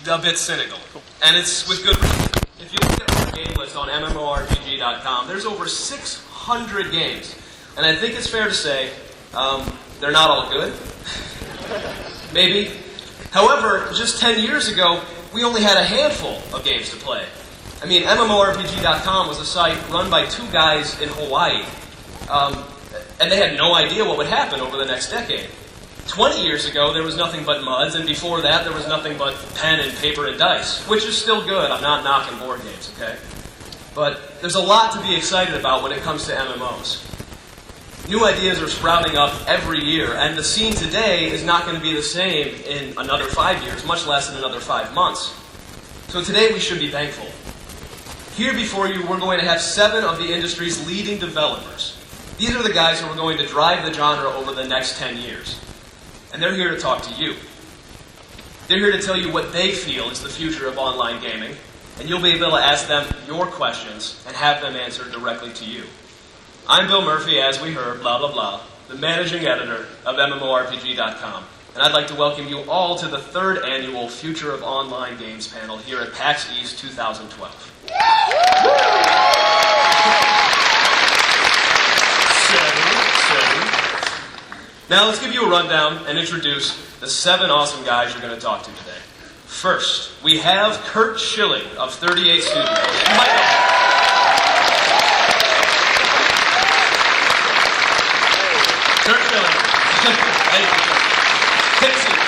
a bit cynical, and it's with good reason. If you look at our game list on MMORPG.com, there's over 600 games, and I think it's fair to say they're not all good. Maybe. However, just 10 years ago, we only had a handful of games to play. I mean, MMORPG.com was a site run by two guys in Hawaii, and they had no idea what would happen over the next decade. 20 years ago, there was nothing but MUDs, and before that, there was nothing but pen and paper and dice, which is still good. I'm not knocking board games, okay? But there's a lot to be excited about when it comes to MMOs. New ideas are sprouting up every year, and the scene today is not going to be the same in another 5 years, much less in another 5 months. So today we should be thankful. Here before you, we're going to have 7 of the industry's leading developers. These are the guys who are going to drive the genre over the next 10 years. And they're here to talk to you. They're here to tell you what they feel is the future of online gaming, and you'll be able to ask them your questions and have them answered directly to you. I'm Bill Murphy, as we heard, blah, blah, blah, the managing editor of MMORPG.com, and I'd like to welcome you all to the 3rd annual Future of Online Games panel here at PAX East 2012. Now let's give you a rundown and introduce the 7 awesome guys you're going to talk to today. First, we have Kurt Schilling of 38 Studios. You might know him. Kurt Schilling. Thank you. Take a seat.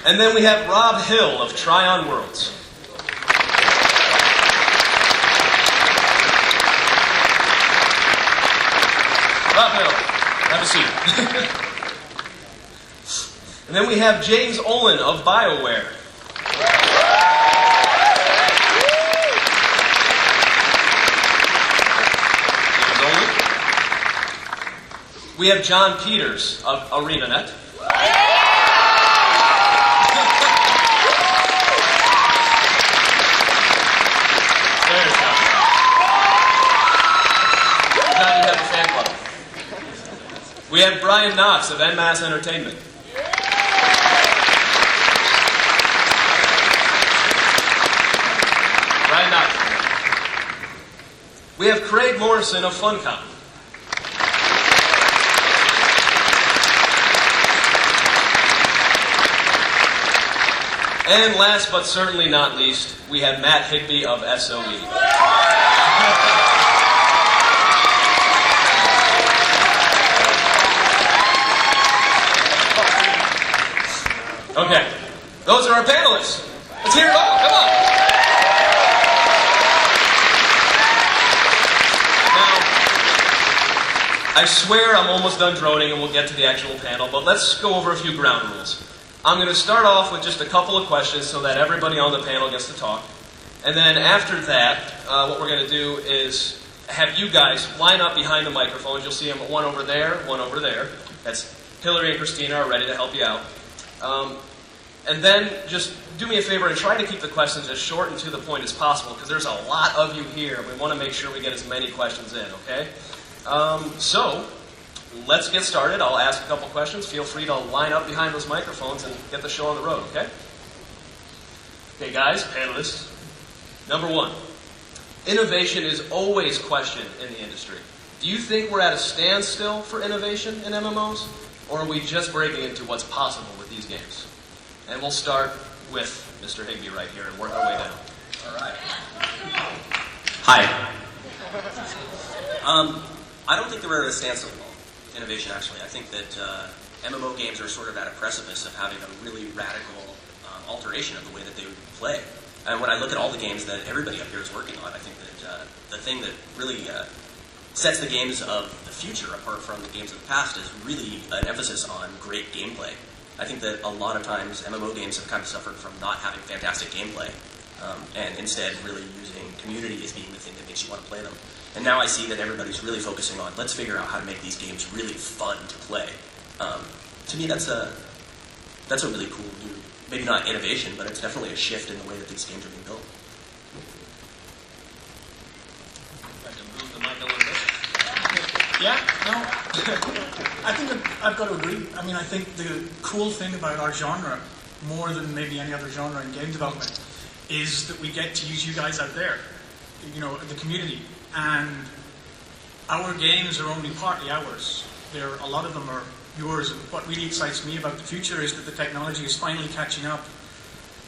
And then we have Rob Hill of Tryon Worlds. Rob Hill, have a seat. And then we have James Ohlen of BioWare. We have John Peters of ArenaNet. There's John. Now you have the fan club. We have Brian Knox of NMAS Entertainment. Brian Knox. We have Craig Morrison of Funcom. And last but certainly not least, we have Matt Higbee of SOE. Okay, those are our panelists. Let's hear it all. Come on. Now, I swear I'm almost done droning and we'll get to the actual panel, but let's go over a few ground rules. I'm going to start off with just a couple of questions so that everybody on the panel gets to talk. And then after that, what we're going to do is have you guys line up behind the microphones. You'll see them, one over there, one over there. That's Hillary and Christina are ready to help you out. And then just do me a favor and try to keep the questions as short and to the point as possible because there's a lot of you here. We want to make sure we get as many questions in, okay? So let's get started. I'll ask a couple questions. Feel free to line up behind those microphones and get the show on the road, okay? Okay, guys, panelists. Number 1, innovation is always questioned in the industry. Do you think we're at a standstill for innovation in MMOs? Or are we just breaking into what's possible with these games? And we'll start with Mr. Higbee right here and work our way down. All right. Hi. I don't think that we're at a standstill of innovation, actually. I think that MMO games are sort of at a precipice of having a really radical alteration of the way that they would play. And when I look at all the games that everybody up here is working on, I think that the thing that really sets the games of the future apart from the games of the past is really an emphasis on great gameplay. I think that a lot of times MMO games have kind of suffered from not having fantastic gameplay, and instead really using community as being the thing that makes you want to play them. And now I see that everybody's really focusing on, let's figure out how to make these games really fun to play. To me, that's a really cool new, maybe not innovation, but it's definitely a shift in the way that these games are being built. Try to move the mic a little bit. Yeah, no, I think that I've got to agree. I mean, I think the cool thing about our genre, more than maybe any other genre in game development, is that we get to use you guys out there, you know, the community. And our games are only partly ours. A lot of them are yours. And what really excites me about the future is that the technology is finally catching up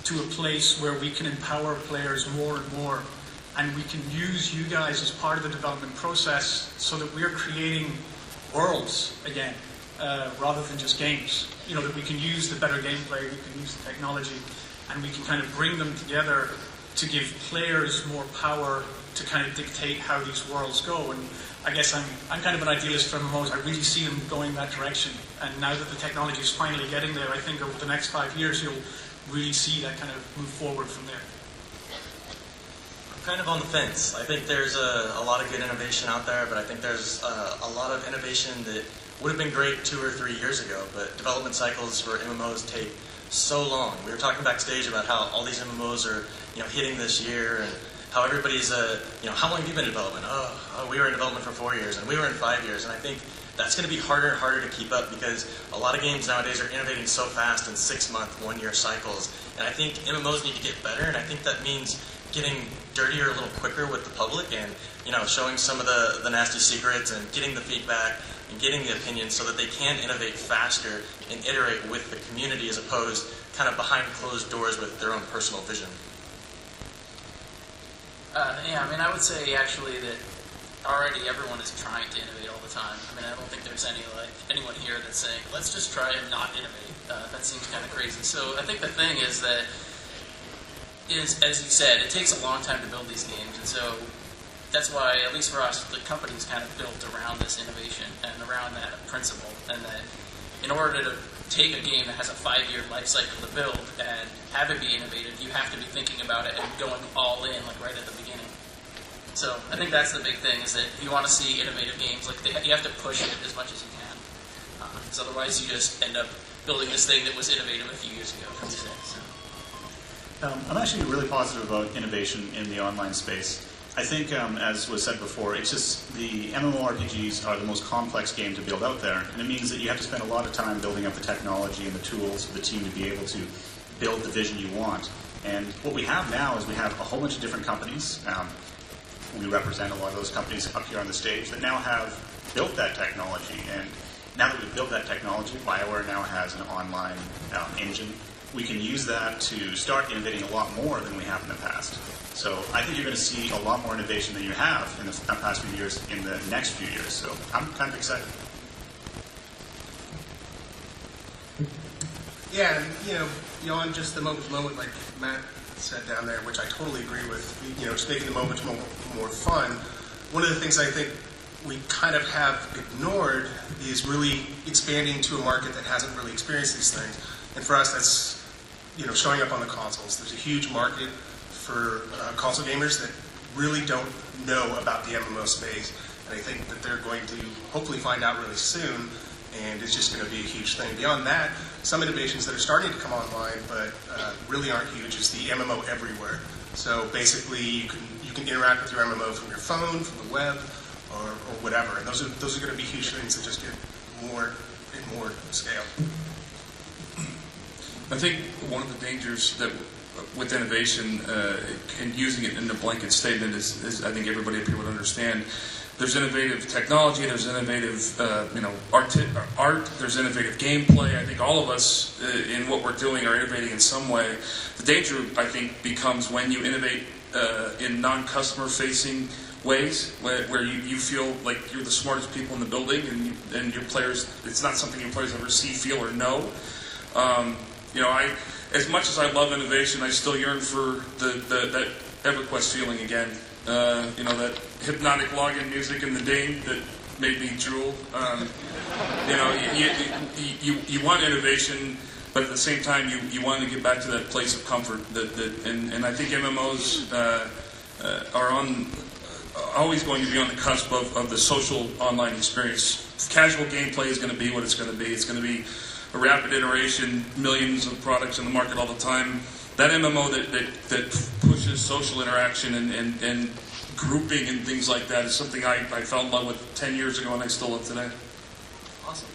to a place where we can empower players more and more. And we can use you guys as part of the development process so that we're creating worlds again, rather than just games. You know, that we can use the better gameplay, we can use the technology, and we can kind of bring them together to give players more power to kind of dictate how these worlds go. And I guess I'm kind of an idealist for MMOs. I really see them going that direction. And now that the technology is finally getting there, I think over the next 5 years you'll really see that kind of move forward from there. Kind of on the fence. I think there's a lot of good innovation out there, but I think there's a lot of innovation that would have been great 2 or 3 years ago, but development cycles for MMOs take so long. We were talking backstage about how all these MMOs are, hitting this year, and how everybody's, how long have you been in development? Oh, we were in development for 4 years, and we were in 5 years, and I think that's going to be harder and harder to keep up because a lot of games nowadays are innovating so fast in 6-month, 1-year cycles, and I think MMOs need to get better, and I think that means getting dirtier a little quicker with the public and, showing some of the nasty secrets and getting the feedback and getting the opinions so that they can innovate faster and iterate with the community as opposed kind of behind closed doors with their own personal vision. I would say actually that already everyone is trying to innovate all the time. I mean, I don't think there's anyone here that's saying, let's just try and not innovate. That seems kind of crazy. So I think the thing is that as you said, it takes a long time to build these games, and so that's why, at least for us, the company's kind of built around this innovation and around that principle, and that in order to take a game that has a 5-year life cycle to build and have it be innovative, you have to be thinking about it and going all in, like right at the beginning. So I think that's the big thing, is that if you want to see innovative games, you have to push it as much as you can, because otherwise you just end up building this thing that was innovative a few years ago, as you said. So. I'm actually really positive about innovation in the online space. I think, as was said before, it's just the MMORPGs are the most complex game to build out there, and it means that you have to spend a lot of time building up the technology and the tools for the team to be able to build the vision you want. And what we have now is we have a whole bunch of different companies. We represent a lot of those companies up here on the stage that now have built that technology. And now that we've built that technology, BioWare now has an online engine. We can use that to start innovating a lot more than we have in the past. So I think you're going to see a lot more innovation than you have in the past few years in the next few years. So I'm kind of excited. Yeah, and on just the moment to moment, like Matt said down there, which I totally agree with, just making the moment to moment more fun. One of the things I think we kind of have ignored is really expanding to a market that hasn't really experienced these things. And for us, that's showing up on the consoles. There's a huge market for console gamers that really don't know about the MMO space, and I think that they're going to hopefully find out really soon, and it's just going to be a huge thing. Beyond that, some innovations that are starting to come online but really aren't huge is the MMO everywhere. So basically, you can interact with your MMO from your phone, from the web, or whatever, and those are going to be huge things that just get more and more scale. I think one of the dangers that with innovation and using it in a blanket statement is I think everybody up here would understand. There's innovative technology, there's innovative art, there's innovative gameplay. I think all of us in what we're doing are innovating in some way. The danger, I think, becomes when you innovate in non-customer facing ways where you feel like you're the smartest people in the building and your players, it's not something your players ever see, feel, or know. As much as I love innovation, I still yearn for that EverQuest feeling again. That hypnotic login music in the ding that made me drool. You want innovation, but at the same time, you want to get back to that place of comfort. And I think MMOs are always going to be on the cusp of the social online experience. Casual gameplay is going to be what it's going to be. It's going to be a rapid iteration, millions of products in the market all the time. That MMO that pushes social interaction and grouping and things like that is something I fell in love with 10 years ago and I still love today. Awesome.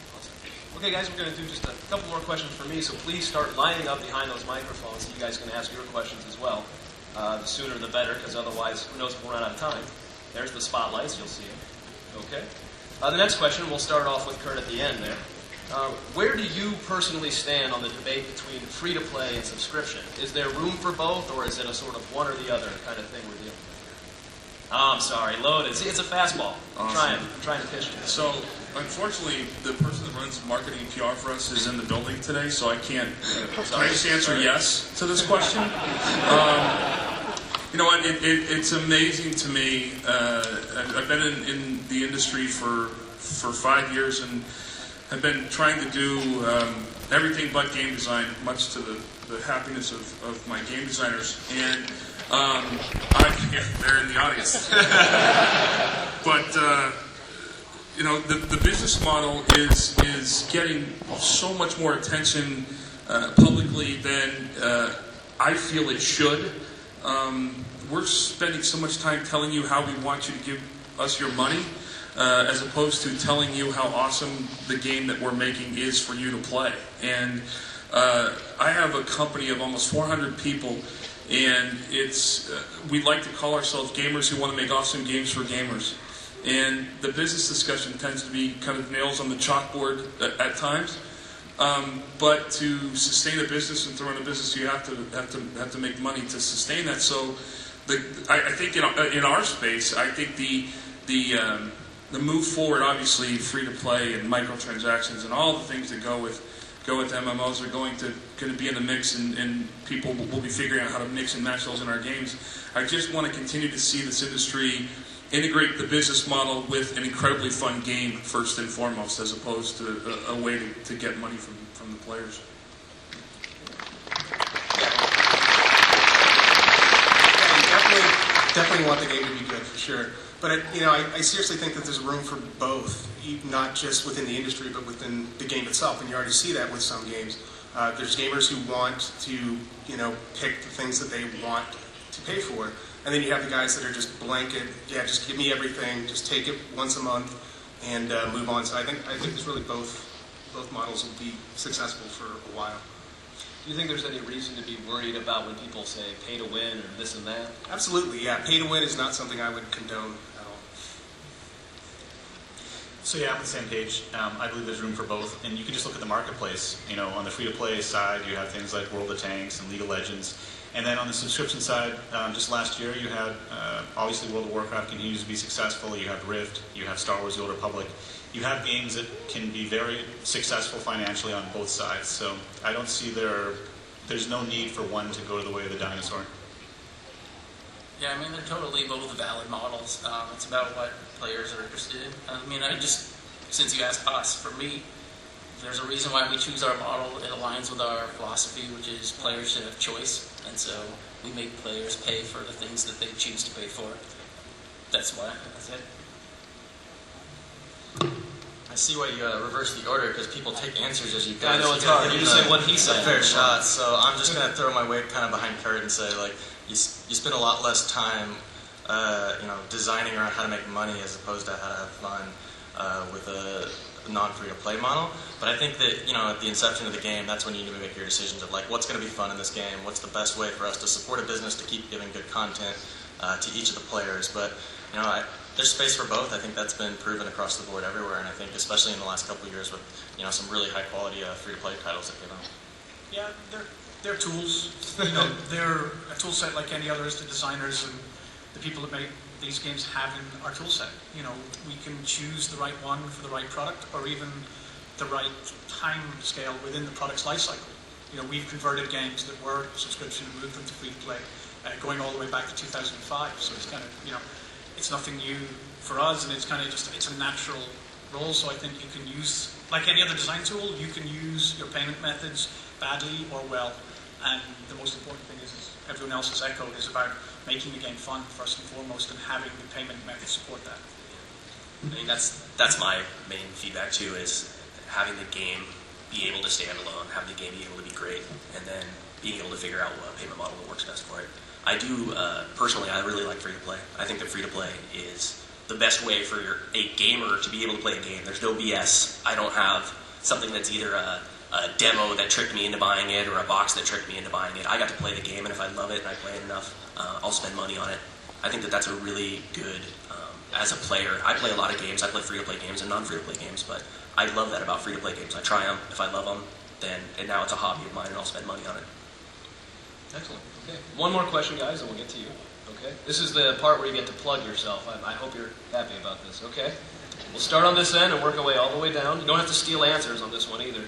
Okay, guys, we're going to do just a couple more questions for me, so please start lining up behind those microphones, and you guys can ask your questions as well. The sooner the better, because otherwise, who knows if we'll run out of time. There's the spotlights, you'll see them. Okay. The next question, we'll start off with Kurt at the end there. Where do you personally stand on the debate between free-to-play and subscription? Is there room for both, or is it a sort of one or the other kind of thing we're dealing with? Oh, I'm sorry, loaded. See, it's a fastball. I'm trying to pitch it. So, unfortunately, the person that runs marketing and PR for us is in the building today, so I can't. Can I just answer yes to this question? You know what? It's amazing to me. I've been in the industry for 5 years and have been trying to do everything but game design, much to the happiness of my game designers. And they're in the audience. But you know, the business model is getting so much more attention publicly than I feel it should. We're spending so much time telling you how we want you to give us your money, as opposed to telling you how awesome the game that we're making is for you to play. And I have a company of almost 400 people, and it's we like to call ourselves gamers who want to make awesome games for gamers. And the business discussion tends to be kind of nails on the chalkboard at times. But to sustain a business and throw in a business, you have to make money to sustain that. So, I think in our space, I think the move forward, obviously, free to play and microtransactions and all the things that go with MMOs are going to be in the mix, and people will be figuring out how to mix and match those in our games. I just want to continue to see this industry integrate the business model with an incredibly fun game first and foremost, as opposed to a way to get money from the players. Yeah, you definitely want the game to be good for sure. But I seriously think that there's room for both, not just within the industry, but within the game itself. And you already see that with some games. There's gamers who want to, pick the things that they want to pay for. And then you have the guys that are just blanket, just give me everything, just take it once a month, and move on. So I think there's really both models will be successful for a while. Do you think there's any reason to be worried about when people say pay to win or this and that? Absolutely, yeah. Pay to win is not something I would condone at all. So yeah, I'm on the same page. I believe there's room for both, and you can just look at the marketplace. On the free-to-play side, you have things like World of Tanks and League of Legends. And then on the subscription side, just last year you had, obviously World of Warcraft continues to be successful. You have Rift, you have Star Wars The Old Republic. You have games that can be very successful financially on both sides. So I don't see there's no need for one to go to the way of the dinosaur. Yeah, I mean, they're totally both valid models. It's about what players are interested in. I mean, since you asked us, for me, there's a reason why we choose our model. It aligns with our philosophy, which is players should have choice. And so we make players pay for the things that they choose to pay for. That's why. That's it. I see why you reverse the order, because people take answers as you go. I know it's hard. You just say what he said. A fair shot. So I'm just going to throw my weight kind of behind Kurt and say, like, you spend a lot less time, designing around how to make money as opposed to how to have fun with a non-free-to-play model. But I think that, at the inception of the game, that's when you need to make your decisions of, like, what's going to be fun in this game? What's the best way for us to support a business to keep giving good content to each of the players? But, there's space for both. I think that's been proven across the board everywhere, and I think especially in the last couple of years with, some really high-quality free-to-play titles that came out. Yeah, they're tools. They're a tool set like any other as the designers and the people that make these games have in our tool set. We can choose the right one for the right product, or even the right time scale within the product's life cycle. We've converted games that were subscription and moved them to free-to-play, going all the way back to 2005. So it's kind of, it's nothing new for us, and it's kind of it's a natural role. So I think you can use, like any other design tool, you can use your payment methods badly or well. And the most important thing is everyone else has echoed, is about making the game fun first and foremost, and having the payment method support that. I mean, that's my main feedback too, is having the game be able to stand alone, having the game be able to be great, and then being able to figure out what payment model that works best for it. I do, personally, I really like free-to-play. I think that free-to-play is the best way for a gamer to be able to play a game. There's no BS. I don't have something that's either a demo that tricked me into buying it or a box that tricked me into buying it. I got to play the game, and if I love it and I play it enough, I'll spend money on it. I think that that's a really good, as a player, I play a lot of games. I play free-to-play games and non-free-to-play games, but I love that about free-to-play games. I try them. If I love them, then and now it's a hobby of mine, and I'll spend money on it. Excellent. Okay. One more question, guys, and we'll get to you. Okay. This is the part where you get to plug yourself. I hope you're happy about this. Okay. We'll start on this end and work our way all the way down. You don't have to steal answers on this one either.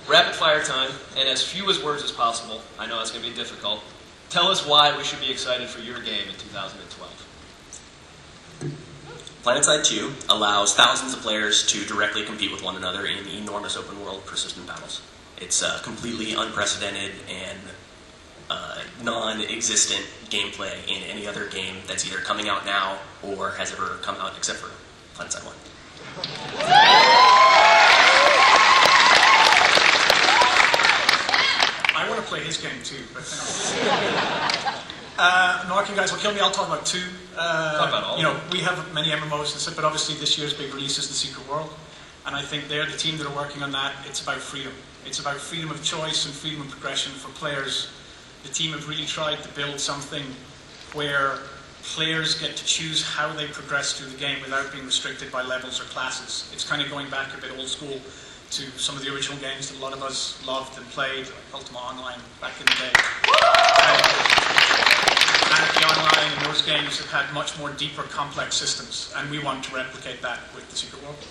Rapid fire time, and as few as words as possible. I know that's going to be difficult. Tell us why we should be excited for your game in 2012. PlanetSide 2 allows thousands of players to directly compete with one another in enormous open world persistent battles. It's completely unprecedented and non-existent gameplay in any other game that's either coming out now or has ever come out except for PlanetSide 1. I want to play his game too, but Norkin guys will kill me. I'll talk about 2. Talk about all. You know, we have many MMOs and stuff, but obviously this year's big release is The Secret World, and I think they're the team that are working on that. It's about freedom. It's about freedom of choice and freedom of progression for players. The team have really tried to build something where players get to choose how they progress through the game without being restricted by levels or classes. It's kind of going back a bit old school to some of the original games that a lot of us loved and played, like Ultima Online back in the day. Anarchy Online and those games have had much more deeper, complex systems, and we want to replicate that with The Secret World.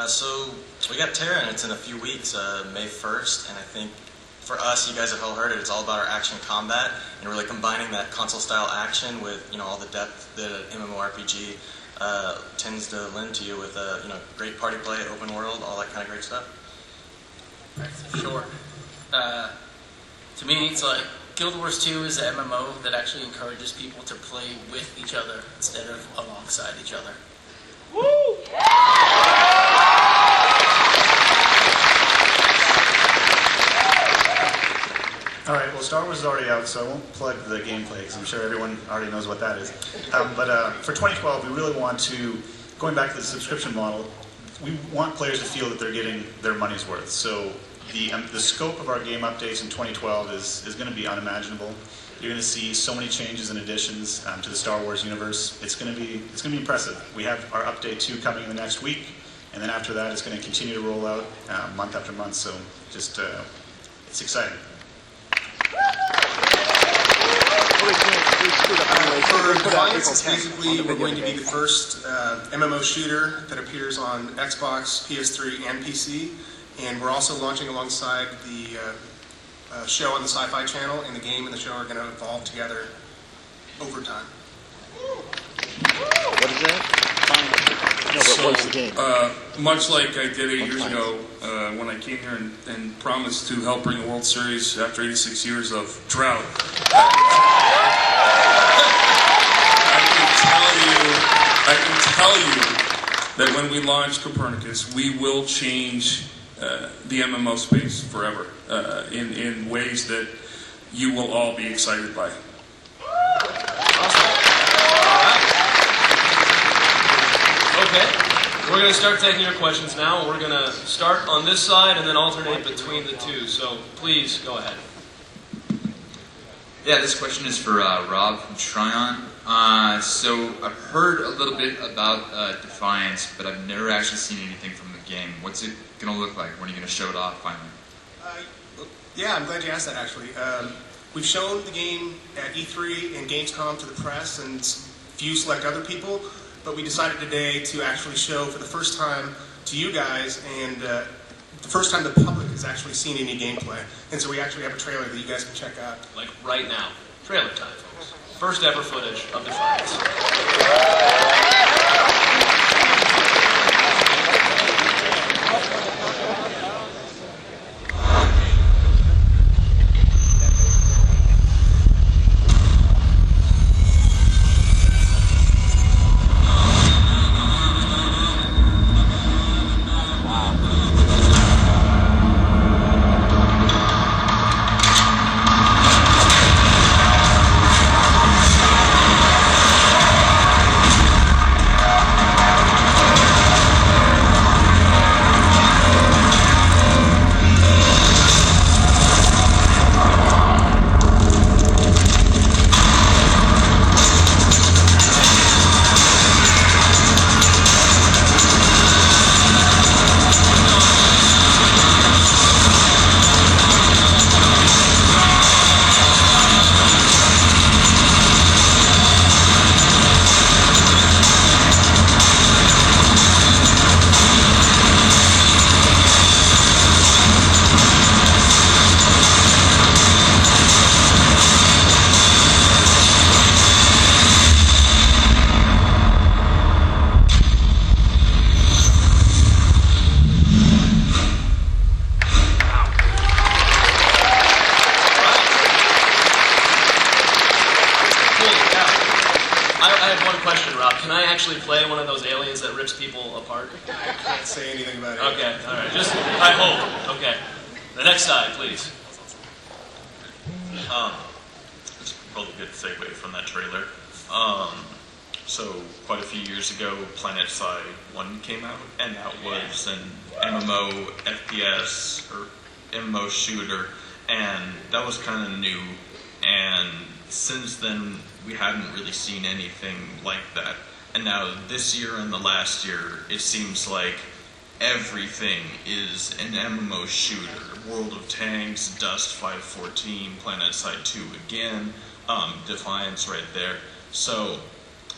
So we got Terra, and it's in a few weeks, May 1st, and I think for us, you guys have all heard it, it's all about our action combat, and really combining that console-style action with, you know, all the depth that an MMORPG tends to lend to you with, you know, great party play, open world, all that kind of great stuff. Right, for sure. To me, it's like Guild Wars 2 is an MMO that actually encourages people to play with each other instead of alongside each other. Woo! All right, well, Star Wars is already out, so I won't plug the gameplay because I'm sure everyone already knows what that is. But for 2012, we really want to, going back to the subscription model, we want players to feel that they're getting their money's worth. So the scope of our game updates in 2012 is going to be unimaginable. You're going to see so many changes and additions to the Star Wars universe. It's going to be impressive. We have our update 2 coming in the next week, and then after that, it's going to continue to roll out month after month. So just it's exciting. For Alliance, it's basically we're going to be the first MMO shooter that appears on Xbox, PS3, and PC, and we're also launching alongside the show on the Sci-Fi Channel, and the game and the show are going to evolve together over time. What is that? No, but what is the game? Much like I did 8 years ago when I came here and promised to help bring a World Series after 86 years of drought, I can tell you that when we launch Copernicus, we will change the MMO space forever in ways that you will all be excited by. Okay, we're going to start taking your questions now. We're going to start on this side and then alternate between the two. So please go ahead. Yeah, this question is for Rob from Tryon. So I've heard a little bit about Defiance, but I've never actually seen anything from the game. What's it going to look like? When are you going to show it off finally? Yeah, I'm glad you asked that, actually. We've shown the game at E3 and Gamescom to the press and few select other people, but we decided today to actually show for the first time to you guys, and the first time the public has actually seen any gameplay. And so we actually have a trailer that you guys can check out. Like right now. Trailer time, folks. First ever footage of Defiance. I have one question, Rob. Can I actually play one of those aliens that rips people apart? I can't say anything about it. Okay, all right. Just, I hope. Okay. The next side, please. It's probably a good segue from that trailer. So quite a few years ago, PlanetSide 1 came out, and that was an MMO FPS or MMO shooter, and that was kind of new. And since then, we hadn't really seen anything like that. And now this year and the last year, it seems like everything is an MMO shooter. World of Tanks, Dust 514, PlanetSide 2 again, Defiance right there. So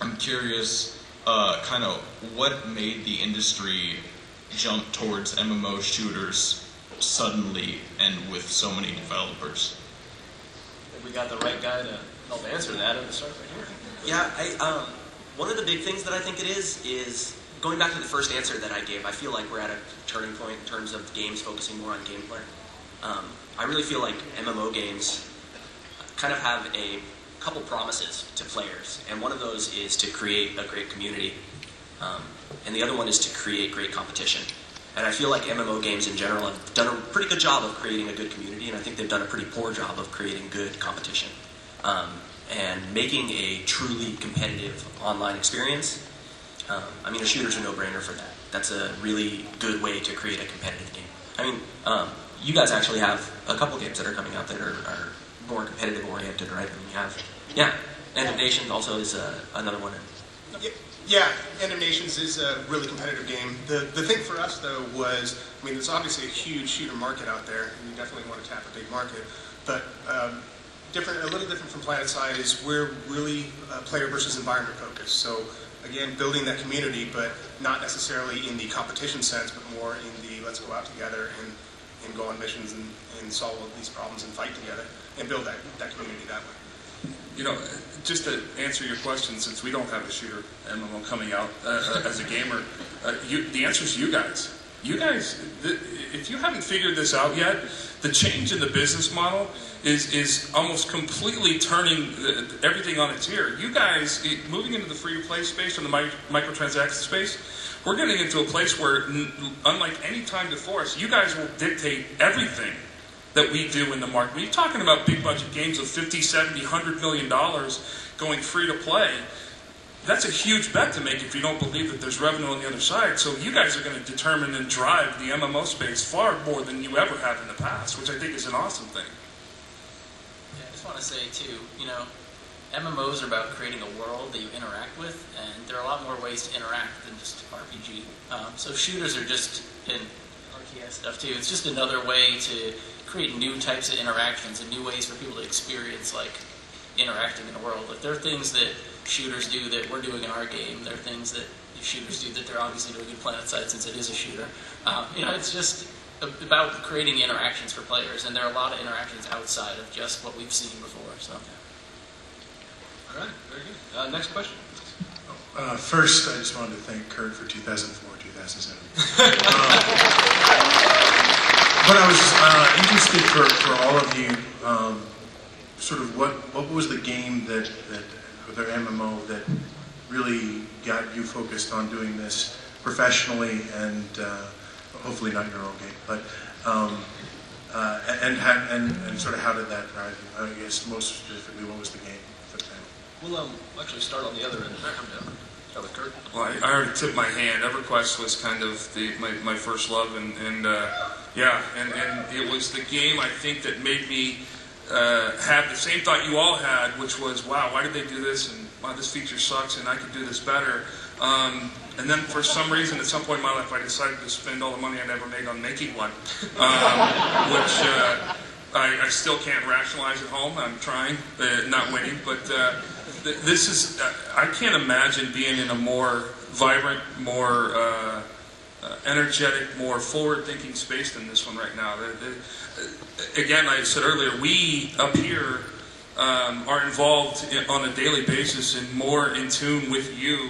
I'm curious, kind of what made the industry jump towards MMO shooters suddenly and with so many developers? If we got the right guy to help answer that, I'm going to start right here. Yeah, one of the big things that I think it is going back to the first answer that I gave. I feel like we're at a turning point in terms of games focusing more on gameplay. I really feel like MMO games kind of have a couple promises to players, and one of those is to create a great community, and the other one is to create great competition. And I feel like MMO games in general have done a pretty good job of creating a good community, and I think they've done a pretty poor job of creating good competition. And making a truly competitive online experience, I mean, a shooter's a no-brainer for that. That's a really good way to create a competitive game. I mean, you guys actually have a couple games that are coming out that are more competitive-oriented, right? And you have, yeah, End of Nations also is another one. Yeah, End of Nations is a really competitive game. The thing for us, though, was, I mean, there's obviously a huge shooter market out there, and you definitely want to tap a big market, but a little different from PlanetSide is we're really player versus environment focused. So again, building that community, but not necessarily in the competition sense, but more in the let's go out together and go on missions and solve these problems and fight together and build that community that way. You know, just to answer your question, since we don't have a shooter MMO coming out as a gamer, the answer is you guys. You guys, if you haven't figured this out yet, the change in the business model is almost completely turning everything on its ear. You guys, moving into the free-to-play space or the microtransaction space, we're getting into a place where, unlike any time before us, you guys will dictate everything that we do in the market. When you're talking about big-budget games of $50, $70, $100 million going free-to-play, that's a huge bet to make if you don't believe that there's revenue on the other side. So you guys are going to determine and drive the MMO space far more than you ever have in the past, which I think is an awesome thing. Yeah, I just want to say, too, you know, MMOs are about creating a world that you interact with, and there are a lot more ways to interact than just RPG. So shooters are just, in RTS stuff, too, it's just another way to create new types of interactions and new ways for people to experience, like, interacting in a world. Like, there are things that shooters do that we're doing in our game. There are things that shooters do that they're obviously doing in PlanetSide since it is a shooter. You know, it's just about creating interactions for players, and there are a lot of interactions outside of just what we've seen before. So, All right, very good. Next question. First, I just wanted to thank Kurt for 2004, 2007. But I was interested for all of you, sort of what was the game or the MMO that really got you focused on doing this professionally and hopefully not your own game, but and sort of how did that drive you? I guess most specifically, what was the game for the family? We'll actually start on the other end. Start with Kurt. Well, I already tipped my hand. EverQuest was kind of my first love, and it was the game I think that made me had the same thought you all had, which was, wow, why did they do this? And wow, this feature sucks, and I could do this better. And then for some reason, at some point in my life, I decided to spend all the money I never made on making one, which I still can't rationalize at home. I'm trying, not winning, but this is, I can't imagine being in a more vibrant, more energetic, more forward-thinking space than this one right now. Again, I said earlier, we up here are involved on a daily basis and more in tune with you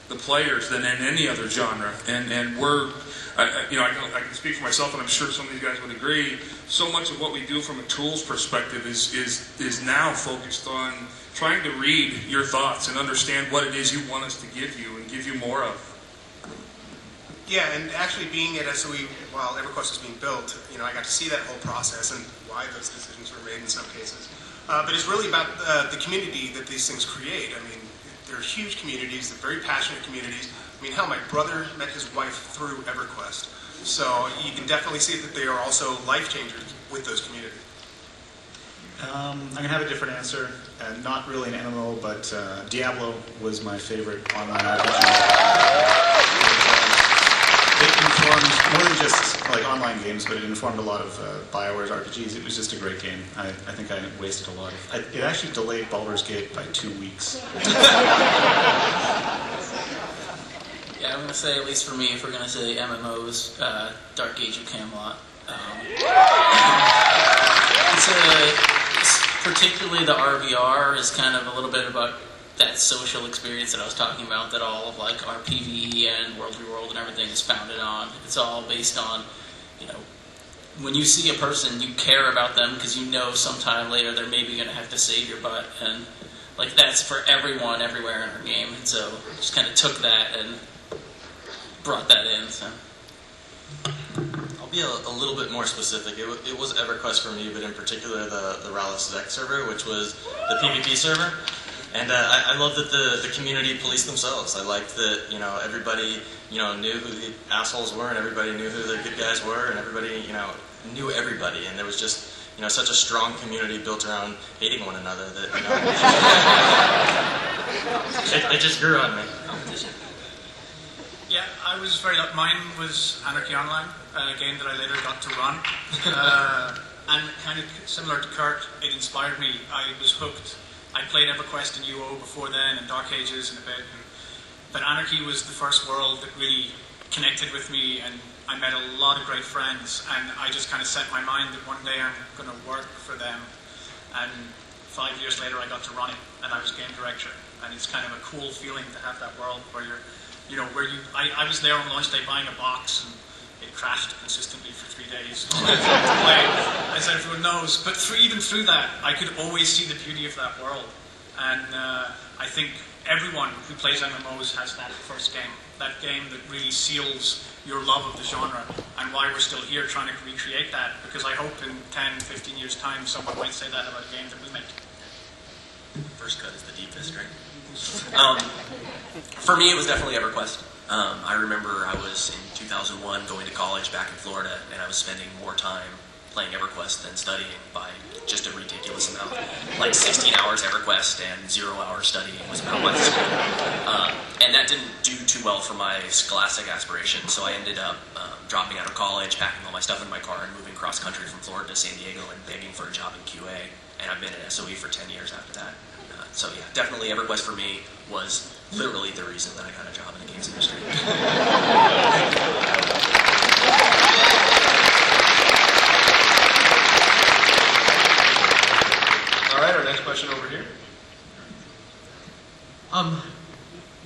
the players than in any other genre. And we're, I can speak for myself, and I'm sure some of these guys would agree. So much of what we do from a tools perspective is now focused on trying to read your thoughts and understand what it is you want us to give you and give you more of. Yeah, and actually being at SOE while EverQuest was being built, I got to see that whole process and why those decisions were made in some cases. But it's really about the community that these things create. I mean, they're huge communities, they're very passionate communities. I mean, hell, my brother met his wife through EverQuest. So you can definitely see that they are also life changers with those communities. I'm going to have a different answer. Not really an MMO, but Diablo was my favorite online RPG. It informed more than just like online games, but it informed a lot of BioWare's RPGs. It was just a great game. I think I wasted a lot of. It actually delayed Baldur's Gate by 2 weeks. Yeah, I'm going to say, at least for me, if we're going to say MMOs, Dark Age of Camelot. Particularly the RVR is kind of a little bit about that social experience that I was talking about, that all of like our PvE and World v World and everything is founded on. It's all based on, when you see a person, you care about them because you know sometime later they're maybe going to have to save your butt, and like that's for everyone, everywhere in our game. And so just kind of took that and brought that in. So. I'll be a little bit more specific. It was EverQuest for me, but in particular the Rallus Zek server, which was the PvP server. And I love that the community policed themselves. I liked that, everybody, knew who the assholes were, and everybody knew who the good guys were, and everybody, knew everybody. And there was just, such a strong community built around hating one another that, it just grew on me. Yeah, I was very lucky. Mine was Anarchy Online, a game that I later got to run. And kind of similar to Kurt, it inspired me. I was hooked. I played EverQuest and UO before then, and Dark Ages and a bit. But Anarchy was the first world that really connected with me, and I met a lot of great friends. And I just kind of set my mind that one day I'm going to work for them. And 5 years later, I got to run it, and I was game director. And it's kind of a cool feeling to have that world where you're, I was there on launch day buying a box, and it crashed consistently for 3 days. As everyone knows. But even through that, I could always see the beauty of that world. And I think everyone who plays MMOs has that first game. That game that really seals your love of the genre, and why we're still here trying to recreate that. Because I hope in 10, 15 years' time, someone might say that about a game that we make. First cut is the deepest, right? For me, it was definitely EverQuest. I remember I was in 2001 going to college back in Florida, and I was spending more time playing EverQuest than studying by just a ridiculous amount. Like 16 hours EverQuest and 0 hours studying was about my school. And that didn't do too well for my scholastic aspirations, so I ended up dropping out of college, packing all my stuff in my car, and moving cross country from Florida to San Diego and begging for a job in QA. And I've been at SOE for 10 years after that. So yeah, definitely EverQuest for me was literally the reason that I got a job in the games industry. All right, our next question over here.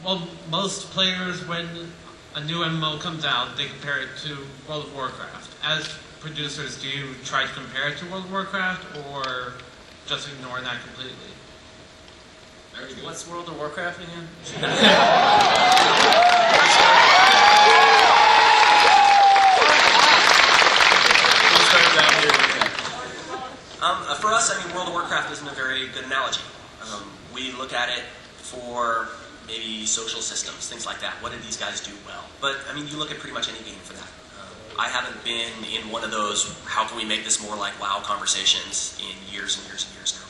Well, most players, when a new MMO comes out, they compare it to World of Warcraft. As producers, do you try to compare it to World of Warcraft, or just ignore that completely? What's World of Warcraft again? For us, World of Warcraft isn't a very good analogy. We look at it for maybe social systems, things like that. What did these guys do well? But, you look at pretty much any game for that. I haven't been in one of those, how can we make this more like WoW conversations in years and years and years now.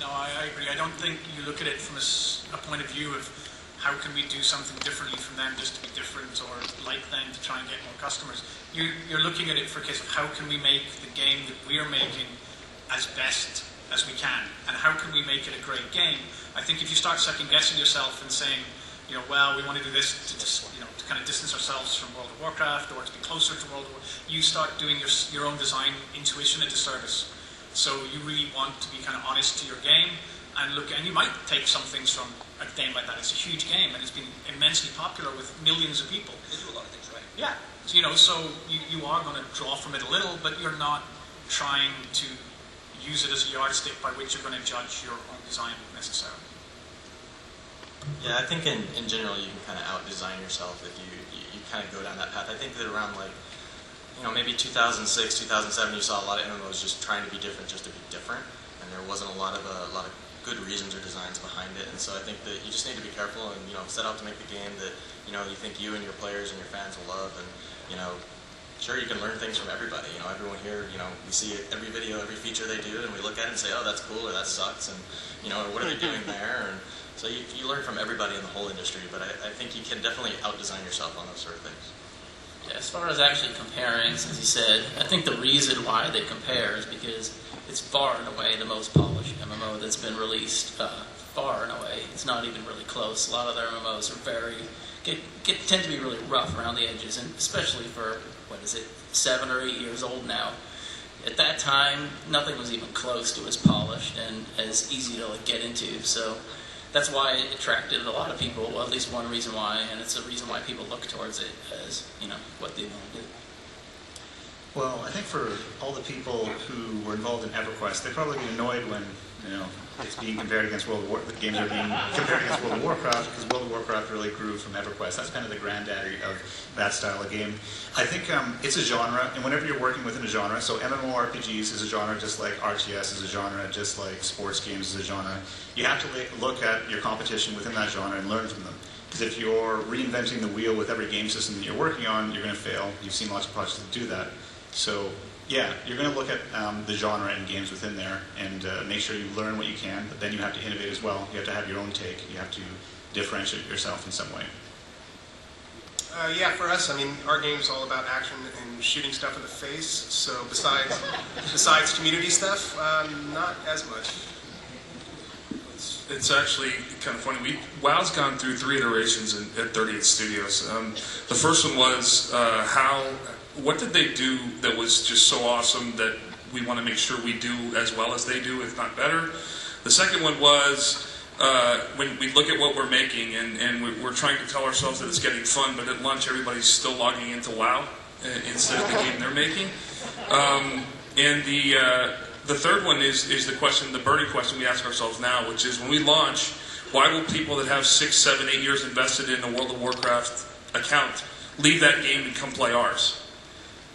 No, I agree. I don't think you look at it from a point of view of how can we do something differently from them just to be different, or like them to try and get more customers. You're looking at it for a case of how can we make the game that we're making as best as we can, and how can we make it a great game. I think if you start second guessing yourself and saying, well, we want to do this to just, to kind of distance ourselves from World of Warcraft, or to be closer to World of Warcraft, you start doing your own design intuition a disservice. So you really want to be kind of honest to your game, and look, and you might take some things from a game like that. It's a huge game, and it's been immensely popular with millions of people. They do a lot of things right. Yeah, so, so you are going to draw from it a little, but you're not trying to use it as a yardstick by which you're going to judge your own design necessarily. Yeah, I think in general you can kind of out-design yourself if you kind of go down that path. I think that around maybe 2006, 2007, you saw a lot of MMOs just trying to be different just to be different, and there wasn't a lot of good reasons or designs behind it. And so I think that you just need to be careful and set out to make the game that you think you and your players and your fans will love. And sure, you can learn things from everybody. Everyone here, we see every video, every feature they do, and we look at it and say, oh, that's cool, or that sucks, and or what are they doing there? And so you learn from everybody in the whole industry. But I think you can definitely out-design yourself on those sort of things. Yeah, as far as actually comparing, as he said, I think the reason why they compare is because it's far and away the most polished MMO that's been released. Far and away, it's not even really close. A lot of their MMOs are tend to be really rough around the edges, and especially for 7 or 8 years old now. At that time, nothing was even close to as polished and as easy to get into. So that's why it attracted a lot of people. Well, at least one reason why, and it's a reason why people look towards it as what they want to do. Well, I think for all the people who were involved in EverQuest, they probably get annoyed when it's being compared against World of War. The games are being compared against World of Warcraft, because World of Warcraft really grew from EverQuest. That's kind of the granddaddy of that style of game. I think it's a genre, and whenever you're working within a genre, so MMORPGs is a genre just like RTS is a genre, just like sports games is a genre. You have to look at your competition within that genre and learn from them. Because if you're reinventing the wheel with every game system that you're working on, you're going to fail. You've seen lots of projects that do that. So yeah, you're going to look at the genre and games within there and make sure you learn what you can, but then you have to innovate as well. You have to have your own take. You have to differentiate yourself in some way. Yeah, for us, our game's all about action and shooting stuff in the face. So besides community stuff, not as much. It's actually kind of funny. WoW's gone through 3 iterations at 30th Studios. The first one was what did they do that was just so awesome that we want to make sure we do as well as they do, if not better? The second one was when we look at what we're making and we're trying to tell ourselves that it's getting fun, but at lunch everybody's still logging into WoW instead of the game they're making. And the third one is the question, the burning question we ask ourselves now, which is when we launch, why will people that have 6, 7, 8 years invested in a World of Warcraft account leave that game and come play ours?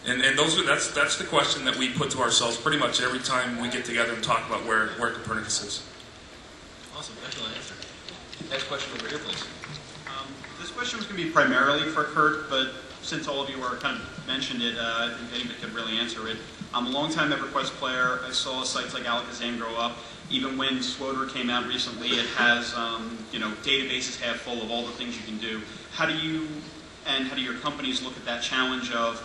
And that's the question that we put to ourselves pretty much every time we get together and talk about where Copernicus is. Awesome, excellent answer. Next question over here, please. This question was going to be primarily for Kurt, but since all of you were kind of mentioned it, I think anybody could really answer it. I'm a long-time EverQuest player. I saw sites like Alakazam grow up. Even when SWOTR came out recently, it has databases half full of all the things you can do. How do your companies look at that challenge of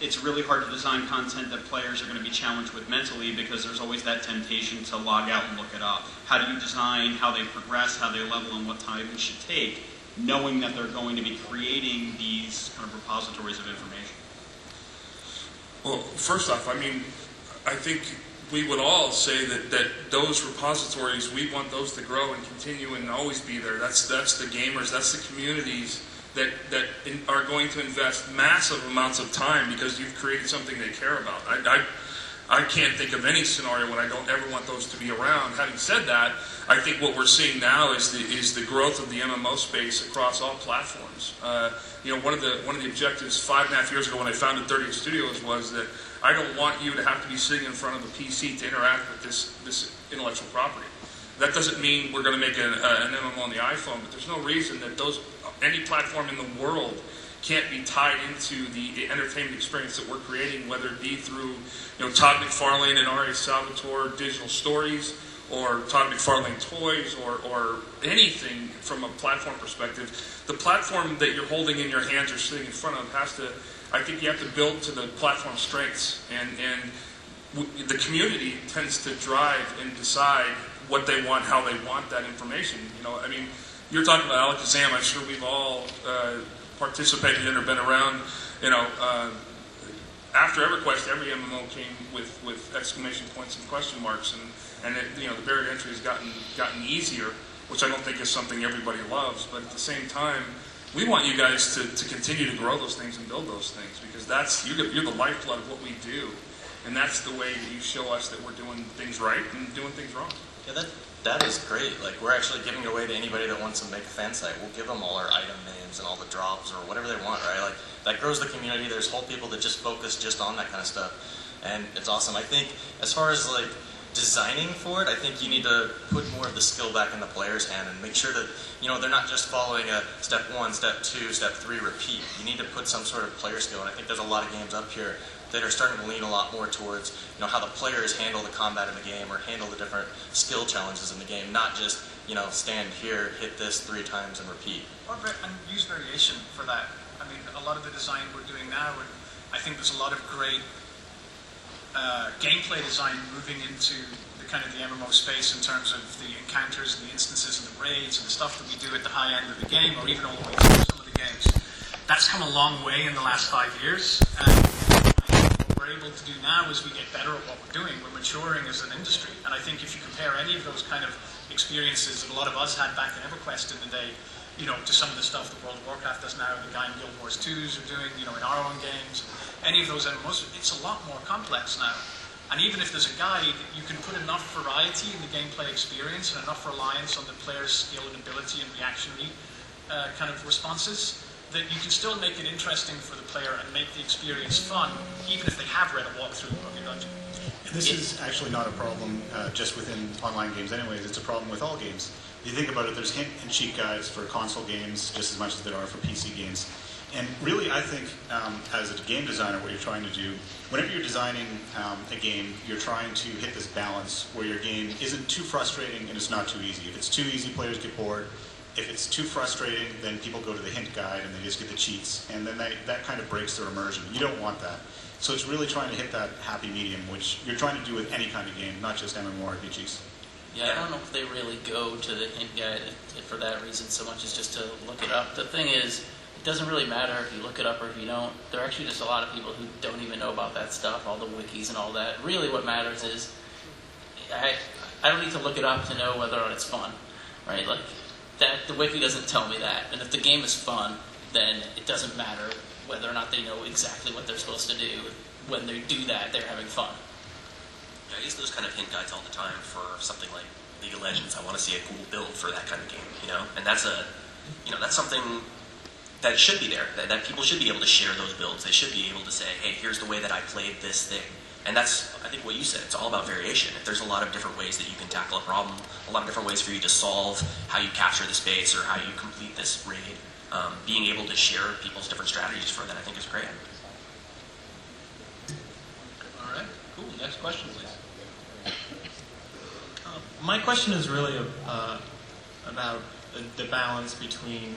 it's really hard to design content that players are going to be challenged with mentally because there's always that temptation to log out and look it up. How do you design how they progress, how they level, and what time it should take, knowing that they're going to be creating these kind of repositories of information? Well, first off, I think we would all say that those repositories, we want those to grow and continue and always be there. That's the gamers, that's the communities that are going to invest massive amounts of time because you've created something they care about. I can't think of any scenario when I don't ever want those to be around. Having said that, I think what we're seeing now is the growth of the MMO space across all platforms. One of the objectives 5.5 years ago when I founded 30th Studios was that I don't want you to have to be sitting in front of a PC to interact with this intellectual property. That doesn't mean we're going to make an MMO on the iPhone, but there's no reason that any platform in the world can't be tied into the entertainment experience that we're creating, whether it be through Todd McFarlane and R.A. Salvatore digital stories, or Todd McFarlane toys, or anything from a platform perspective. The platform that you're holding in your hands or sitting in front of I think you have to build to the platform strengths, and the community tends to drive and decide what they want, how they want that information. You're talking about Alakazam. I'm sure we've all participated in or been around. after EverQuest, every MMO came with exclamation points and question marks, and it, the barrier to entry has gotten easier, which I don't think is something everybody loves. But at the same time, we want you guys to continue to grow those things and build those things, because you're the lifeblood of what we do, and that's the way that you show us that we're doing things right and doing things wrong. Yeah, that is great. Like, we're actually giving it away to anybody that wants to make a fan site. We'll give them all our item names and all the drops or whatever they want, right? Like, that grows the community. There's whole people that just focus just on that kind of stuff, and it's awesome. I think as far as like designing for it, I think you need to put more of the skill back in the player's hand and make sure that they're not just following a step 1, step 2, step 3 repeat. You need to put some sort of player skill, and I think there's a lot of games up here that are starting to lean a lot more towards how the players handle the combat in the game or handle the different skill challenges in the game, not just stand here, hit this 3 times and repeat. And use variation for that. I mean, a lot of the design we're doing now, and I think there's a lot of great gameplay design moving into the kind of the MMO space in terms of the encounters and the instances and the raids and the stuff that we do at the high end of the game, or even all the way through some of the games. That's come a long way in the last 5 years. What we're able to do now is we get better at what we're doing. We're maturing as an industry. And I think if you compare any of those kind of experiences that a lot of us had back in EverQuest in the day, to some of the stuff that World of Warcraft does now, the guy in Guild Wars 2s are doing, in our own games, any of those MMOs, it's a lot more complex now. And even if there's a guide, you can put enough variety in the gameplay experience and enough reliance on the player's skill and ability and reactionary kind of responses that you can still make it interesting for the player and make the experience fun, even if they have read a walkthrough of your dungeon. And this is actually not a problem just within online games anyways, it's a problem with all games. If you think about it, there's hint and cheat guides for console games just as much as there are for PC games. And really, I think, as a game designer, what you're trying to do, whenever you're designing a game, you're trying to hit this balance where your game isn't too frustrating and it's not too easy. If it's too easy, players get bored. If it's too frustrating, then people go to the hint guide and they just get the cheats. And then that kind of breaks their immersion. You don't want that. So it's really trying to hit that happy medium, which you're trying to do with any kind of game, not just MMORPGs. Yeah, I don't know if they really go to the hint guide for that reason so much as just to look it up. The thing is, it doesn't really matter if you look it up or if you don't. There are actually just a lot of people who don't even know about that stuff, all the wikis and all that. Really what matters is, I don't need to look it up to know whether or not it's fun, right? Like, the wiki doesn't tell me that. And if the game is fun, then it doesn't matter whether or not they know exactly what they're supposed to do. When they do that, they're having fun. Yeah, I use those kind of hint guides all the time for something like League of Legends. I want to see a cool build for that kind of game, and that's that's something that should be there. That people should be able to share those builds. They should be able to say, hey, here's the way that I played this thing. And that's, I think, what you said. It's all about variation. If there's a lot of different ways that you can tackle a problem, a lot of different ways for you to solve how you capture the space or how you complete this raid, being able to share people's different strategies for that, I think, is great. All right, cool. Next question, please. My question is really about the balance between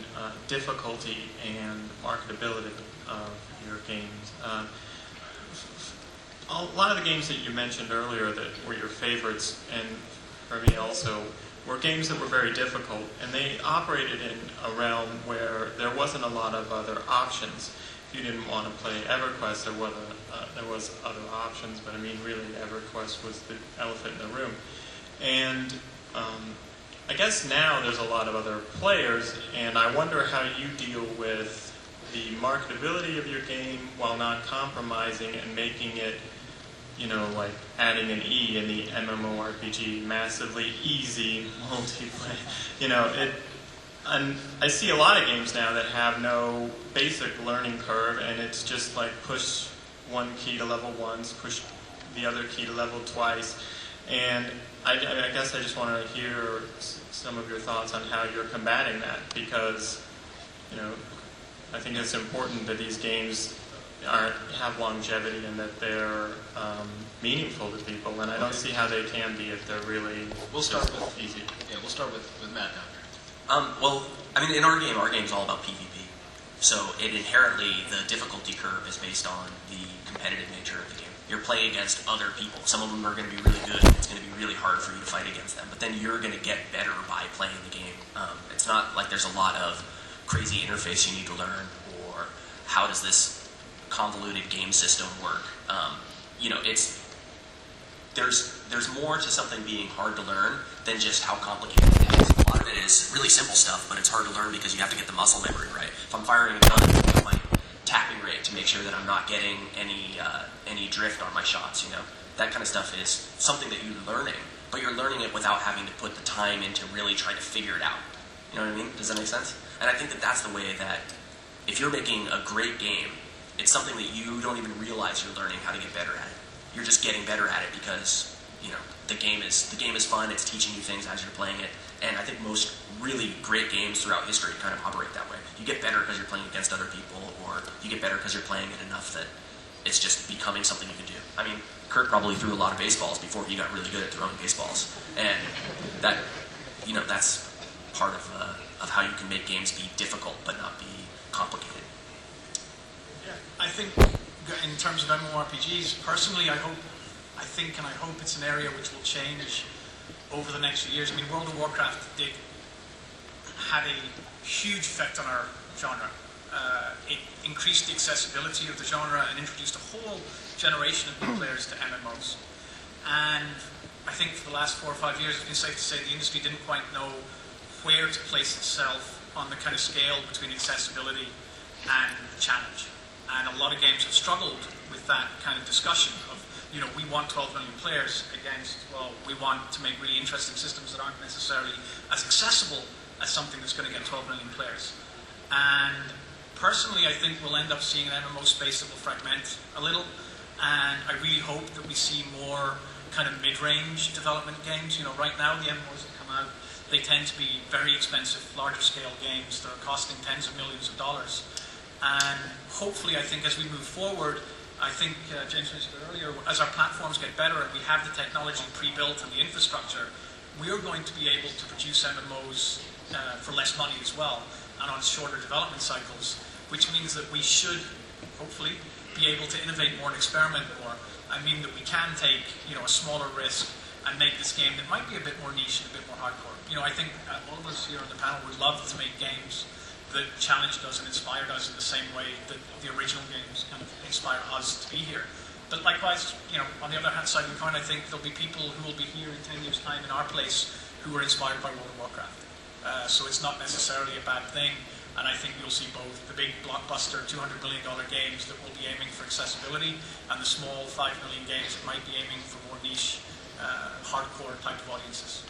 difficulty and marketability of your games. A lot of the games that you mentioned earlier that were your favorites, and for me also, were games that were very difficult, and they operated in a realm where there wasn't a lot of other options. If you didn't want to play EverQuest, there was other options, but I mean, really, EverQuest was the elephant in the room. And I guess now there's a lot of other players, and I wonder how you deal with the marketability of your game while not compromising and making it, like adding an E in the MMORPG, massively easy multiplayer. And I see a lot of games now that have no basic learning curve, and it's just like push one key to level once, push the other key to level twice. And I guess I just want to hear some of your thoughts on how you're combating that, because, I think it's important that these games have longevity and that they're meaningful to people, and I don't see how they can be if they're really easy. Yeah, we'll start with Matt down here. Well, I mean, in our game's all about PvP. So it inherently, the difficulty curve is based on the competitive nature of the game. You're playing against other people. Some of them are going to be really good. It's going to be really hard for you to fight against them. But then you're going to get better by playing the game. It's not like there's a lot of crazy interface you need to learn, or how does this convoluted game system work. You know, there's more to something being hard to learn than just how complicated it is. A lot of it is really simple stuff, but it's hard to learn because you have to get the muscle memory right. If I'm firing a gun, I know my tapping rate to make sure that I'm not getting any drift on my shots. You know, that kind of stuff is something that you're learning, but you're learning it without having to put the time in to really try to figure it out. You know what I mean? Does that make sense? And I think that that's the way that if you're making a great game, it's something that you don't even realize you're learning how to get better at it. You're just getting better at it because, you know, the game is fun, it's teaching you things as you're playing it, and I think most really great games throughout history kind of operate that way. You get better because you're playing against other people, or you get better because you're playing it enough that it's just becoming something you can do. I mean, Kurt probably threw a lot of baseballs before he got really good at throwing baseballs, and that, you know, that's part of how you can make games be difficult but not be complicated. Yeah, I think in terms of MMORPGs, personally, I hope it's an area which will change over the next few years. I mean, World of Warcraft had a huge effect on our genre. It increased the accessibility of the genre and introduced a whole generation of new players to MMOs. And I think for the last 4 or 5 years, it's been safe to say the industry didn't quite know where to place itself on the kind of scale between accessibility and challenge. And a lot of games have struggled with that kind of discussion of, you know, we want 12 million players against, well, we want to make really interesting systems that aren't necessarily as accessible as something that's going to get 12 million players. And personally, I think we'll end up seeing an MMO space that will fragment a little, and I really hope that we see more kind of mid-range development games. You know, right now the MMOs that come out, they tend to be very expensive, larger scale games that are costing tens of millions of dollars. And hopefully, I think as we move forward, I think James mentioned it earlier, as our platforms get better and we have the technology pre-built and the infrastructure, we're going to be able to produce MMOs for less money as well and on shorter development cycles, which means that we should hopefully be able to innovate more and experiment more. I mean that we can take, you know, a smaller risk and make this game that might be a bit more niche and a bit more hardcore. You know, I think all of us here on the panel would love to make games that challenged us and inspired us in the same way that the original games kind of inspire us to be here. But likewise, you know, on the other hand side of the coin, I think there'll be people who will be here in 10 years' time in our place who were inspired by World of Warcraft. So it's not necessarily a bad thing, and I think you'll see both the big blockbuster $200 billion games that will be aiming for accessibility and the small $5 million games that might be aiming for more niche, hardcore type of audiences.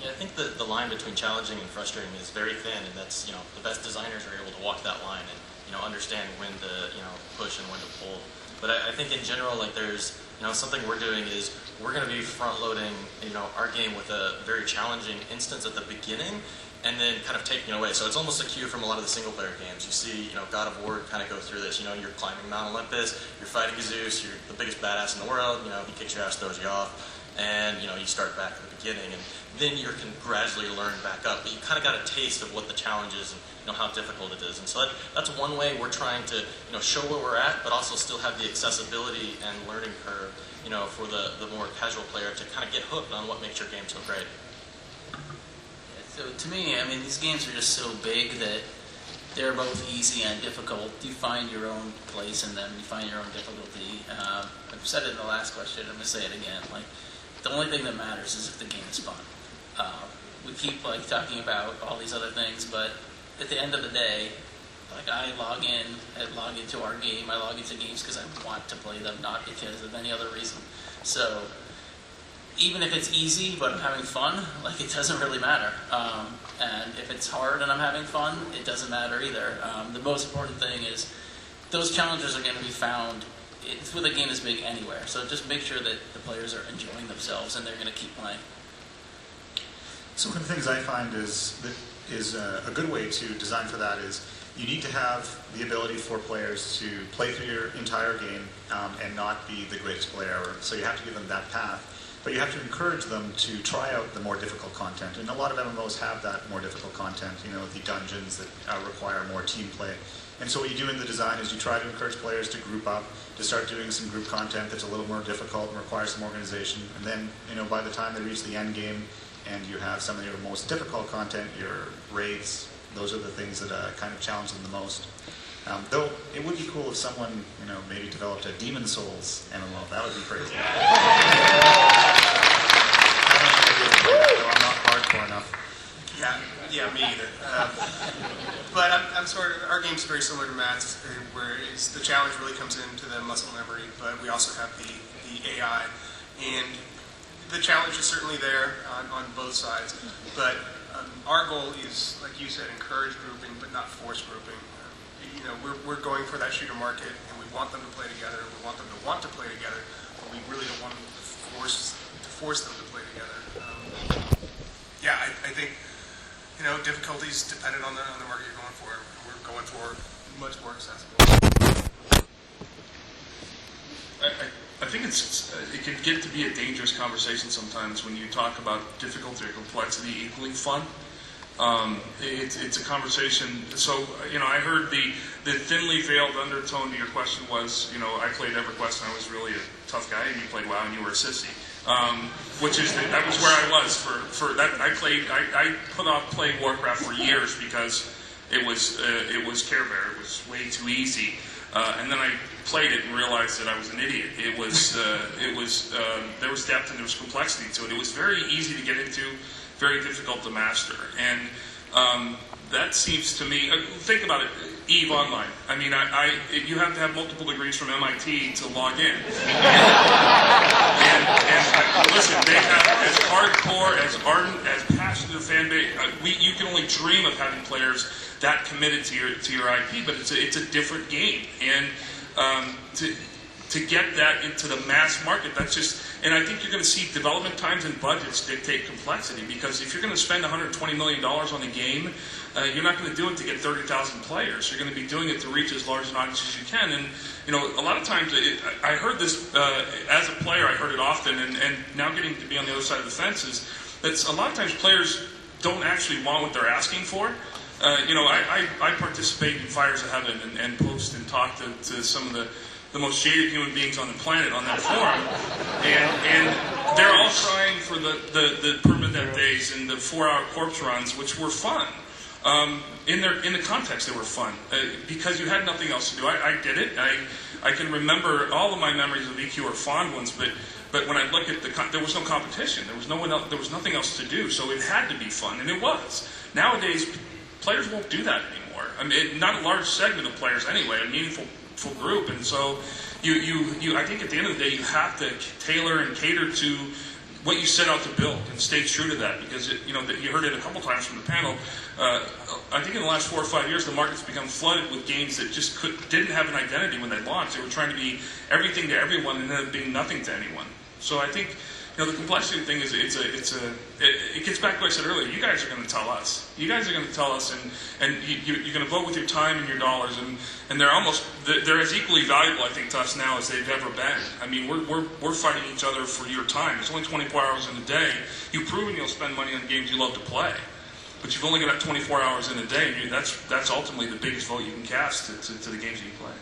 Yeah, I think the line between challenging and frustrating is very thin, and that's, you know, the best designers are able to walk that line and, you know, understand when to, you know, push and when to pull. But I think in general, like, there's, you know, something we're doing is we're going to be front-loading, you know, our game with a very challenging instance at the beginning, and then kind of taking it away. So it's almost a cue from a lot of the single-player games. You see, you know, God of War kind of go through this. You know, you're climbing Mount Olympus, you're fighting Zeus, you're the biggest badass in the world. You know, he kicks your ass, throws you off, and, you know, you start back at the beginning, and then you can gradually learn back up. But you kind of got a taste of what the challenge is and, you know, how difficult it is. And so that's one way we're trying to, you know, show where we're at, but also still have the accessibility and learning curve, you know, for the more casual player to kind of get hooked on what makes your game so great. So to me, I mean, these games are just so big that they're both easy and difficult. You find your own place in them. You find your own difficulty. I've said it in the last question. I'm going to say it again. Like, the only thing that matters is if the game is fun. We keep like talking about all these other things, but at the end of the day, like, I log into our game. I log into games because I want to play them, not because of any other reason. So even if it's easy but I'm having fun, like, it doesn't really matter. And if it's hard and I'm having fun, it doesn't matter either. The most important thing is those challenges are going to be found. It's with a game this big anywhere. So just make sure that the players are enjoying themselves and they're going to keep playing. So one of the things I find is a good way to design for that is you need to have the ability for players to play through your entire game and not be the greatest player ever. So you have to give them that path. But you have to encourage them to try out the more difficult content. And a lot of MMOs have that more difficult content, you know, the dungeons that require more team play. And so what you do in the design is you try to encourage players to group up, to start doing some group content that's a little more difficult and requires some organization. And then, you know, by the time they reach the end game and you have some of your most difficult content, your raids, those are the things that kind of challenge them the most. Though it would be cool if someone, maybe developed a Demon Souls MMO. That would be crazy. Though I'm not hardcore enough. Yeah, me either. But I'm sort of, our game's very similar to Matt's, where the challenge really comes into the muscle memory, but we also have the AI. And the challenge is certainly there on both sides. But our goal is, like you said, encourage grouping, but not force grouping. We're going for that shooter market, and we want them to play together. We want them to want to play together, but we really don't want them to force them to play together. I think difficulties dependent on the market you're going for. We're going for much more accessible. I think it can get to be a dangerous conversation sometimes when you talk about difficulty or complexity equaling fun. It's a conversation. So I heard the thinly veiled undertone to your question was I played EverQuest and I was really a tough guy, and you played WoW and you were a sissy. Which is that was where I was for that. I put off playing Warcraft for years because it was Care Bear. It was way too easy, and then I played it and realized that I was an idiot. There was depth and there was complexity to it. It was very easy to get into, very difficult to master, and that seems to me. Think about it. EVE Online. I mean, you have to have multiple degrees from MIT to log in. and listen, they have as hardcore, as ardent, as passionate a fan base. You can only dream of having players that committed to your IP, but it's a different game. And to get that into the mass market, that's just. And I think you're going to see development times and budgets dictate complexity, because if you're going to spend $120 million on a game, you're not going to do it to get 30,000 players. You're going to be doing it to reach as large an audience as you can. And a lot of times, I heard this as a player. I heard it often, and now getting to be on the other side of the fence is that a lot of times players don't actually want what they're asking for. I participate in Fires of Heaven and post and talk to some of the most shaded human beings on the planet on that forum, and they're all trying for the permadeath days and the 4-hour corpse runs, which were fun. In the context, they were fun because you had nothing else to do. I did it. I can remember all of my memories of EQ are fond ones, but when I look at there was no competition. There was no one else. There was nothing else to do. So it had to be fun, and it was. Nowadays, players won't do that anymore. I mean, not a large segment of players anyway. A meaningful group, and so you I think at the end of the day you have to tailor and cater to what you set out to build and stay true to that, because you heard it a couple times from the panel. I think in the last 4 or 5 years the market's become flooded with games that just didn't have an identity when they launched. They were trying to be everything to everyone and ended up being nothing to anyone. So I think the complexity thing is it gets back to what I said earlier. You guys are going to tell us. You guys are going to tell us, and you're going to vote with your time and your dollars, and they're as equally valuable, I think, to us now as they've ever been. I mean, we're fighting each other for your time. It's only 24 hours in a day. You've proven you'll spend money on games you love to play, but you've only got 24 hours in a day. And that's ultimately the biggest vote you can cast to the games that you play.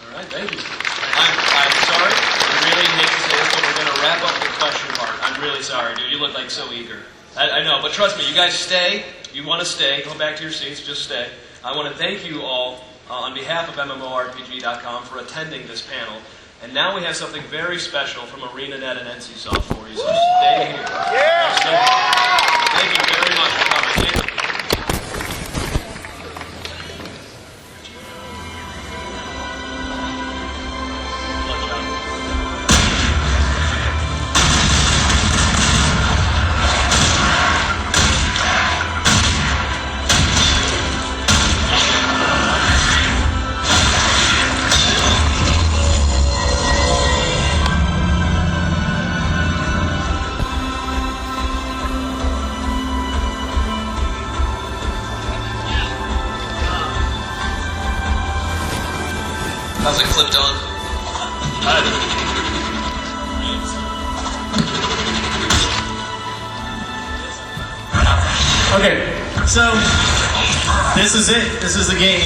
All right, thank you. I'm sorry. I really hate to say this, but we're going to wrap up the question part. I'm really sorry, dude. You look like so eager. I know, but trust me, you guys stay. You want to stay. Go back to your seats. Just stay. I want to thank you all on behalf of MMORPG.com for attending this panel. And now we have something very special from ArenaNet and NCSoft for you, so stay here. Yeah! Thank you very much for coming. How's it clipped on? Okay, so this is it. This is the game.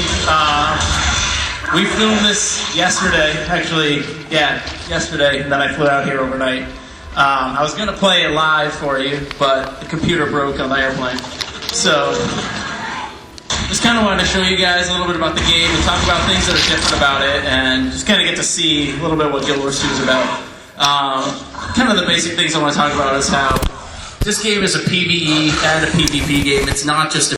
We filmed this yesterday. Actually, yesterday. And then I flew out here overnight. I was going to play it live for you, but the computer broke on the airplane. So just kind of wanted to show you guys a little bit about the game and talk about things that are different about it, and just kind of get to see a little bit what Guild Wars 2 is about. Kind of the basic things I want to talk about is how this game is a PvE and a PvP game. It's not just a